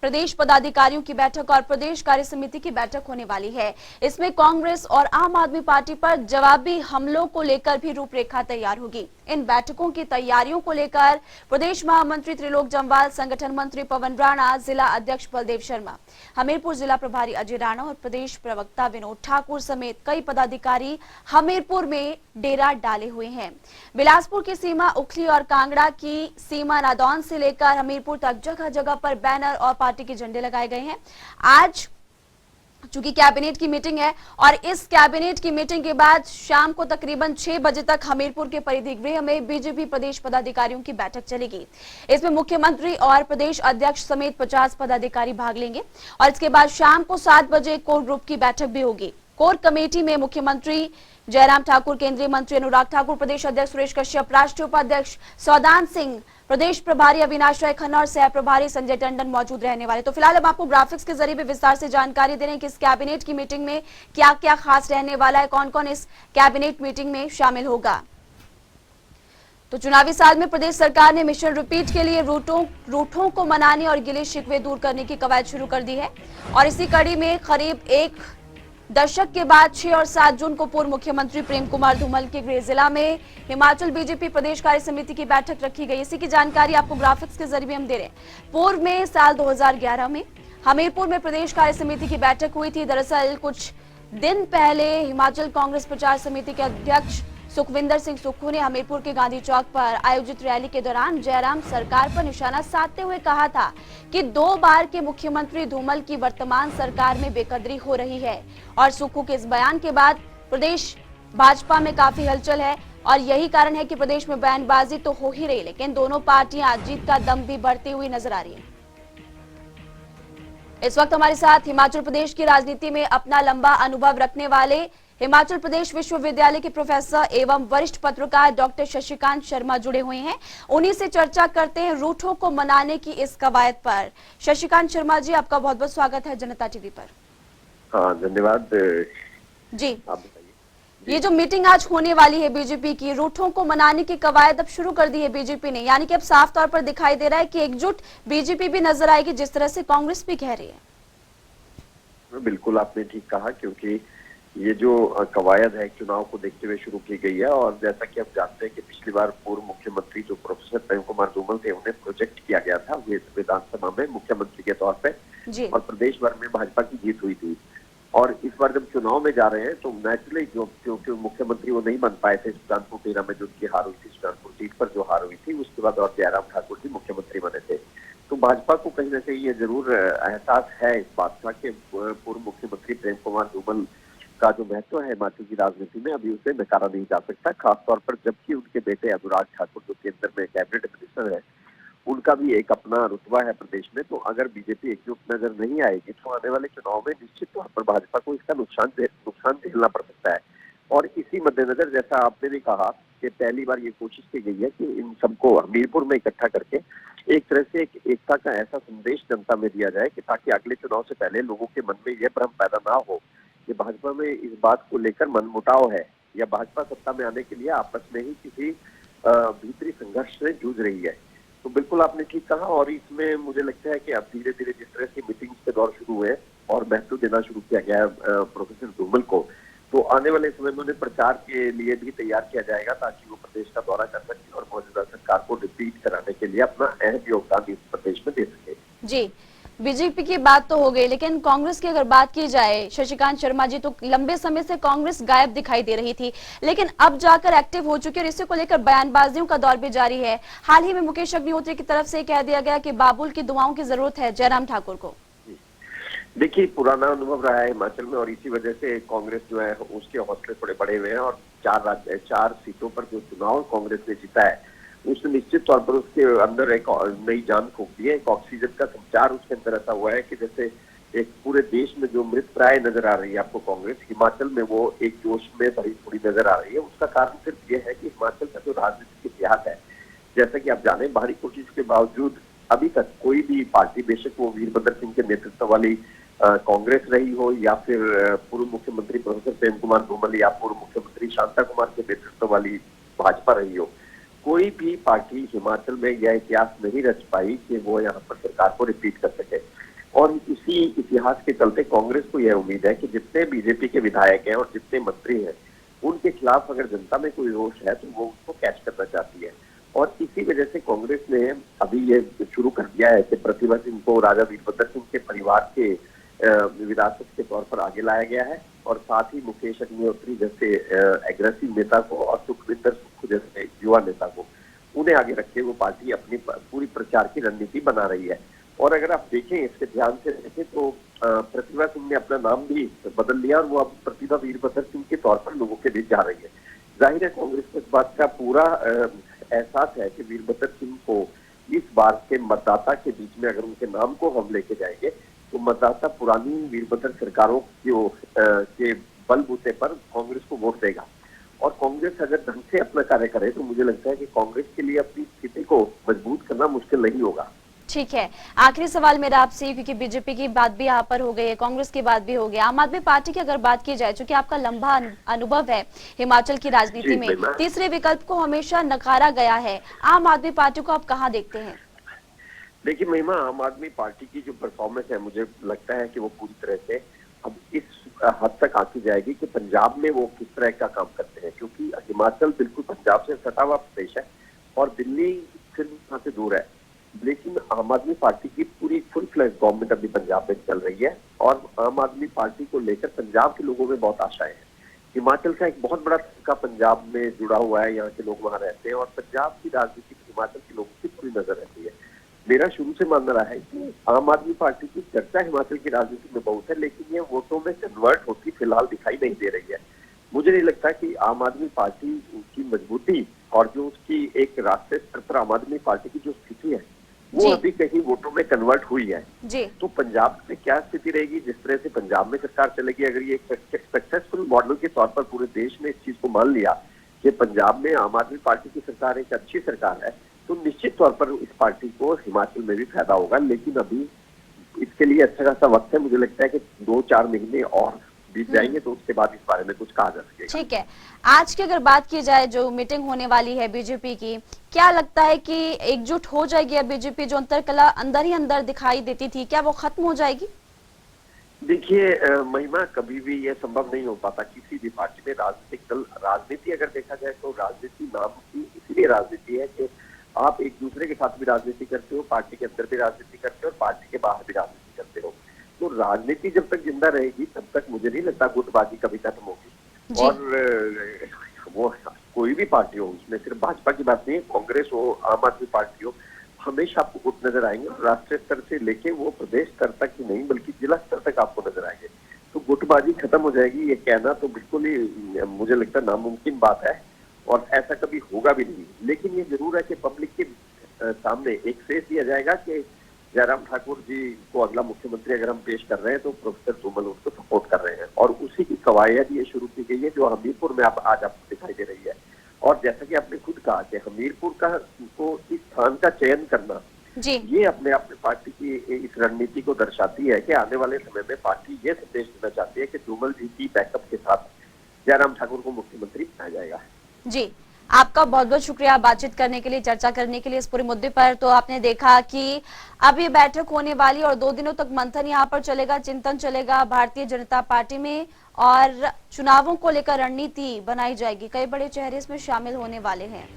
प्रदेश पदाधिकारियों की बैठक और प्रदेश कार्य समिति की बैठक होने वाली है। इसमें कांग्रेस और आम आदमी पार्टी पर जवाबी हमलों को लेकर भी रूपरेखा तैयार होगी। इन बैठकों की तैयारियों को लेकर प्रदेश महामंत्री त्रिलोक जम्वाल, संगठन मंत्री पवन राणा, जिला अध्यक्ष बलदेव शर्मा, हमीरपुर जिला प्रभारी अजय राणा और प्रदेश प्रवक्ता विनोद ठाकुर समेत कई पदाधिकारी हमीरपुर में डेरा डाले हुए हैं। बिलासपुर की सीमा उखली और कांगड़ा की सीमा नादौन से लेकर हमीरपुर तक जगह जगह पर बैनर और पार्टी के झंडे लगाए गए हैं। आज चूंकि कैबिनेट की मीटिंग है और इस कैबिनेट की मीटिंग के बाद शाम को तकरीबन 6 बजे तक हमीरपुर के परिधि गृह में बीजेपी प्रदेश पदाधिकारियों की बैठक चलेगी। इसमें मुख्यमंत्री और प्रदेश अध्यक्ष समेत 50 पदाधिकारी भाग लेंगे और इसके बाद शाम को 7 बजे कोर ग्रुप की बैठक भी होगी। कोर कमेटी में मुख्यमंत्री जयराम ठाकुर, केंद्रीय मंत्री अनुराग ठाकुर, प्रदेश अध्यक्ष सुरेश कश्यप, राष्ट्रीय उपाध्यक्ष सौदान सिंह, प्रदेश प्रभारी अविनाश राय खन्ना और सह प्रभारी संजय टंडन मौजूद रहने वाले। तो फिलहाल हम आपको ग्राफिक्स के जरिए भी विस्तार से जानकारी दे रहे हैं कि इस कैबिनेट की मीटिंग में क्या क्या खास रहने वाला है, कौन कौन इस कैबिनेट मीटिंग में शामिल होगा। तो चुनावी साल में प्रदेश सरकार ने मिशन रिपीट के लिए रूठों को मनाने और गिले शिकवे दूर करने की कवायद शुरू कर दी है और इसी कड़ी में करीब एक दशक के बाद 6 और 7 जून को पूर्व मुख्यमंत्री प्रेम कुमार धूमल के गृह जिला में हिमाचल बीजेपी प्रदेश कार्य समिति की बैठक रखी गई। इसी की जानकारी आपको ग्राफिक्स के जरिए हम दे रहे हैं। पूर्व में साल 2011 में हमीरपुर में प्रदेश कार्य समिति की बैठक हुई थी। दरअसल कुछ दिन पहले हिमाचल कांग्रेस प्रचार समिति के अध्यक्ष सुखविंदर सिंह सुक्खू ने हमीरपुर के गांधी चौक पर आयोजित रैली के दौरान जयराम सरकार पर निशाना साधते हुए कहा था कि 2 बार के मुख्यमंत्री धूमल की वर्तमान सरकार में बेकदरी हो रही है और सुक्खू के इस बयान के बाद प्रदेश भाजपा में काफी हलचल है और यही कारण है कि प्रदेश में बयानबाजी तो हो ही रही, लेकिन दोनों पार्टियां जीत का दम भी बढ़ती हुई नजर आ रही है। इस वक्त हमारे साथ हिमाचल प्रदेश की राजनीति में अपना लंबा अनुभव रखने वाले हिमाचल प्रदेश विश्वविद्यालय के प्रोफेसर एवं वरिष्ठ पत्रकार डॉक्टर शशिकांत शर्मा जुड़े हुए हैं। उन्हीं से चर्चा करते हैं रूठों को मनाने की इस कवायद पर। शशिकांत शर्मा जी, आपका बहुत बहुत स्वागत है जनता टीवी पर। हाँ, धन्यवाद जी। आप बताइए, ये जो मीटिंग आज होने वाली है बीजेपी की, रूठों को मनाने की कवायद अब शुरू कर दी है बीजेपी ने, यानी कि अब साफ तौर पर दिखाई दे रहा है कि एकजुट बीजेपी भी नजर आएगी जिस तरह से कांग्रेस भी कह रही है। बिल्कुल आपने ठीक कहा, क्योंकि ये जो कवायद है चुनाव को देखते हुए शुरू की गई है और जैसा कि आप जानते हैं कि पिछली बार पूर्व मुख्यमंत्री जो प्रोफेसर प्रेम कुमार धूमल थे उन्हें प्रोजेक्ट किया गया था विधानसभा में मुख्यमंत्री के तौर पे और प्रदेश भर में भाजपा की जीत हुई थी। और इस बार जब चुनाव में जा रहे हैं तो नेचुरली जो क्योंकि मुख्यमंत्री वो नहीं बन पाए थे सुल्तानपुर टेरा में जो उनकी हार हुई थी, सुल्तानपुर सीट पर जो हार हुई थी, उसके बाद और जयराम ठाकुर जी मुख्यमंत्री बने थे। तो भाजपा को कहीं ना कहीं ये जरूर एहसास है इस बात का कि पूर्व मुख्यमंत्री प्रेम कुमार धूमल का जो महत्व है हिमाचल की राजनीति में अभी उसे नकारा नहीं जा सकता, खासतौर पर जबकि उनके बेटे अनुराग ठाकुर जो केंद्र में कैबिनेट मिनिस्टर है, उनका भी एक अपना रुतबा है प्रदेश में। तो अगर बीजेपी एकजुट नजर नहीं आएगी तो आने वाले चुनाव में निश्चित तौर पर भाजपा को इसका नुकसान झेलना पड़ सकता है। और इसी मद्देनजर जैसा आपने भी कहा कि पहली बार ये कोशिश की गई है कि इन सबको हमीरपुर में इकट्ठा करके एक तरह से एक एकता का ऐसा संदेश जनता में दिया जाए कि ताकि अगले चुनाव से पहले लोगों के मन में यह भ्रम पैदा ना हो कि भाजपा में इस बात को लेकर मनमुटाव है या भाजपा सत्ता में आने के लिए आपस में ही किसी भीतरी संघर्ष से जूझ रही है। तो बिल्कुल आपने ठीक कहा और इसमें मुझे लगता है कि अब धीरे धीरे जिस तरह से मीटिंग्स के दौर शुरू हुए और महत्व देना शुरू किया गया है प्रोफेसर धूमल को, तो आने वाले समय में उन्हें प्रचार के लिए भी तैयार किया जाएगा ताकि वो प्रदेश का दौरा कर सके और मौजूदा सरकार को रिपीट कराने के लिए अपना अहम योगदान इस प्रदेश में दे सके। जी, बीजेपी की बात तो हो गई, लेकिन कांग्रेस की अगर बात की जाए शशिकांत शर्मा जी, तो लंबे समय से कांग्रेस गायब दिखाई दे रही थी, लेकिन अब जाकर एक्टिव हो चुकी है और इसी को लेकर बयानबाजियों का दौर भी जारी है। हाल ही में मुकेश अग्निहोत्री की तरफ से कह दिया गया कि बाबुल की दुआओं की जरूरत है जयराम ठाकुर को। देखिए, पुराना अनुभव रहा है हिमाचल में और इसी वजह से कांग्रेस जो है उसके हौसले थोड़े बड़े हुए हैं और 4 सीटों पर जो चुनाव कांग्रेस ने जीता है उसने निश्चित तौर पर उसके अंदर एक नई जान फूंक दी है। एक ऑक्सीजन का संचार उसके अंदर ऐसा हुआ है कि जैसे एक पूरे देश में जो मृत प्राय नजर आ रही है आपको कांग्रेस, हिमाचल में वो एक जोश में भरी पूरी नजर आ रही है। उसका कारण सिर्फ ये है कि हिमाचल का जो राजनीतिक इतिहास है, जैसा कि आप जाने, भारी कोशिश के बावजूद अभी तक कोई भी पार्टी, बेशक वो वीरभद्र सिंह के नेतृत्व वाली कांग्रेस रही हो या फिर पूर्व मुख्यमंत्री प्रोफेसर प्रेम कुमार धूमल या पूर्व मुख्यमंत्री शांता कुमार के नेतृत्व वाली भाजपा रही हो, कोई भी पार्टी हिमाचल में यह इतिहास नहीं रच पाई कि वो यहाँ पर सरकार को रिपीट कर सके। और इसी इतिहास के चलते कांग्रेस को यह उम्मीद है कि जितने बीजेपी के विधायक हैं और जितने मंत्री हैं, उनके खिलाफ अगर जनता में कोई रोष है तो वो उसको कैच करना चाहती है। और इसी वजह से कांग्रेस ने अभी ये शुरू कर दिया है कि प्रतिभा सिंह को राजा वीरभद्र सिंह के परिवार के विरासत के तौर पर आगे लाया गया है, और साथ ही मुकेश अग्निहोत्री जैसे एग्रेसिव नेता को और सुखविंदर सुक्खू जैसे युवा नेता को उन्हें आगे रख के वो पार्टी अपनी पूरी प्रचार की रणनीति बना रही है। और अगर आप देखें, इसके ध्यान से देखें तो प्रतिभा सिंह ने अपना नाम भी बदल लिया और वो अब प्रतिभा वीरभद्र सिंह के तौर पर लोगों के बीच जा रही है। जाहिर है कांग्रेस को इस बात का पूरा एहसास है कि वीरभद्र सिंह को इस बार के मतदाता के बीच में अगर उनके नाम को हम लेके जाएंगे तो मतदाता पुरानी वीरभद्र सरकारों के बलबूते पर कांग्रेस को वोट देगा। और कांग्रेस अगर ढंग से अपना कार्य करे तो मुझे लगता है कि कांग्रेस के लिए अपनी स्थिति को मजबूत करना मुश्किल नहीं होगा। ठीक है, आखिरी सवाल मेरा आपसे, क्योंकि बीजेपी की बात भी यहाँ पर हो गई है, कांग्रेस की बात भी हो गई, आम आदमी पार्टी की अगर बात की जाए, चूंकि आपका लंबा अनुभव है हिमाचल की राजनीति में, तीसरे विकल्प को हमेशा नकारा गया है, आम आदमी पार्टी को आप कहाँ देखते हैं? देखिए महिमा, आम आदमी पार्टी की जो परफॉर्मेंस है मुझे लगता है कि वो पूरी तरह से अब इस हद तक आती जाएगी कि पंजाब में वो किस तरह का काम करते हैं, क्योंकि हिमाचल बिल्कुल पंजाब से सटा हुआ प्रदेश है और दिल्ली फिर वहां से दूर है। लेकिन आम आदमी पार्टी की पूरी फुल फ्लैश गवर्नमेंट अभी पंजाब में चल रही है और आम आदमी पार्टी को लेकर पंजाब के लोगों में बहुत आशाएं हैं। हिमाचल का एक बहुत बड़ा तबका पंजाब में जुड़ा हुआ है, यहाँ के लोग वहां रहते हैं और पंजाब की राजनीति हिमाचल के लोगों की पूरी नजर रहती है। मेरा शुरू से मानना रहा है कि आम आदमी पार्टी की चर्चा हिमाचल की राजनीति में बहुत है, लेकिन ये वोटों में कन्वर्ट होती फिलहाल दिखाई नहीं दे रही है। मुझे नहीं लगता कि आम आदमी पार्टी की मजबूती और जो उसकी एक राष्ट्रीय स्तर पर आम आदमी पार्टी की जो स्थिति है वो अभी कहीं वोटों में कन्वर्ट हुई है। तो पंजाब में क्या स्थिति रहेगी, जिस तरह से पंजाब में सरकार चलेगी, अगर ये एक सक्सेसफुल मॉडल के तौर पर पूरे देश ने इस चीज को मान लिया कि पंजाब में आम आदमी पार्टी की सरकार एक अच्छी सरकार है, तो निश्चित तौर पर इस पार्टी को हिमाचल में भी फायदा होगा। लेकिन अभी इसके लिए अच्छा खासा वक्त है, मुझे लगता है कि 2-4 महीने और बीत जाएंगे तो उसके बाद इस बारे में कुछ कहा जा सकेगा। ठीक है, आज की अगर बात की जाए, जो मीटिंग होने वाली है बीजेपी की, क्या लगता है कि एकजुट हो जाएगी अब बीजेपी? जो अंतरकला अंदर ही अंदर दिखाई देती थी, क्या वो खत्म हो जाएगी? देखिए महिमा, कभी भी ये संभव नहीं हो पाता किसी भी पार्टी में। राजनीतिक दल, राजनीति अगर देखा जाए तो राजनीति नाम की इसलिए राजनीति है कि आप एक दूसरे के साथ भी राजनीति करते हो, पार्टी के अंदर भी राजनीति करते हो और पार्टी के बाहर भी राजनीति करते हो। तो राजनीति जब तक जिंदा रहेगी तब तक मुझे नहीं लगता गुटबाजी कभी खत्म होगी। और वो कोई भी पार्टी हो, उसमें सिर्फ भाजपा की बात नहीं है, कांग्रेस हो, आम आदमी पार्टी हो, हमेशा आपको गुट नजर आएंगे और राष्ट्रीय स्तर से लेके वो प्रदेश स्तर तक ही नहीं बल्कि जिला स्तर तक आपको नजर आएंगे। तो गुटबाजी खत्म हो जाएगी ये कहना तो बिल्कुल ही मुझे लगता है नामुमकिन बात है और ऐसा कभी होगा भी नहीं। लेकिन ये जरूर है कि पब्लिक के सामने एक फेस दिया जाएगा कि जयराम ठाकुर जी को अगला मुख्यमंत्री अगर हम पेश कर रहे हैं तो प्रोफेसर धूमल उसको सपोर्ट कर रहे हैं और उसी की कवायद ये शुरू की गई है जो हमीरपुर में आज आपको दिखाई दे रही है। और जैसा कि आपने खुद कहा कि हमीरपुर का को इस स्थान का चयन करना जी, ये अपने आप में पार्टी की इस रणनीति को दर्शाती है कि आने वाले समय में पार्टी ये संदेश देना चाहती है कि धूमल जी की बैकअप के साथ जयराम ठाकुर को मुख्यमंत्री बनाया जाएगा। जी, आपका बहुत बहुत शुक्रिया बातचीत करने के लिए, चर्चा करने के लिए इस पूरे मुद्दे पर। तो आपने देखा कि अब ये बैठक होने वाली और 2 दिनों तक मंथन यहाँ पर चलेगा, चिंतन चलेगा भारतीय जनता पार्टी में और चुनावों को लेकर रणनीति बनाई जाएगी। कई बड़े चेहरे इसमें शामिल होने वाले हैं।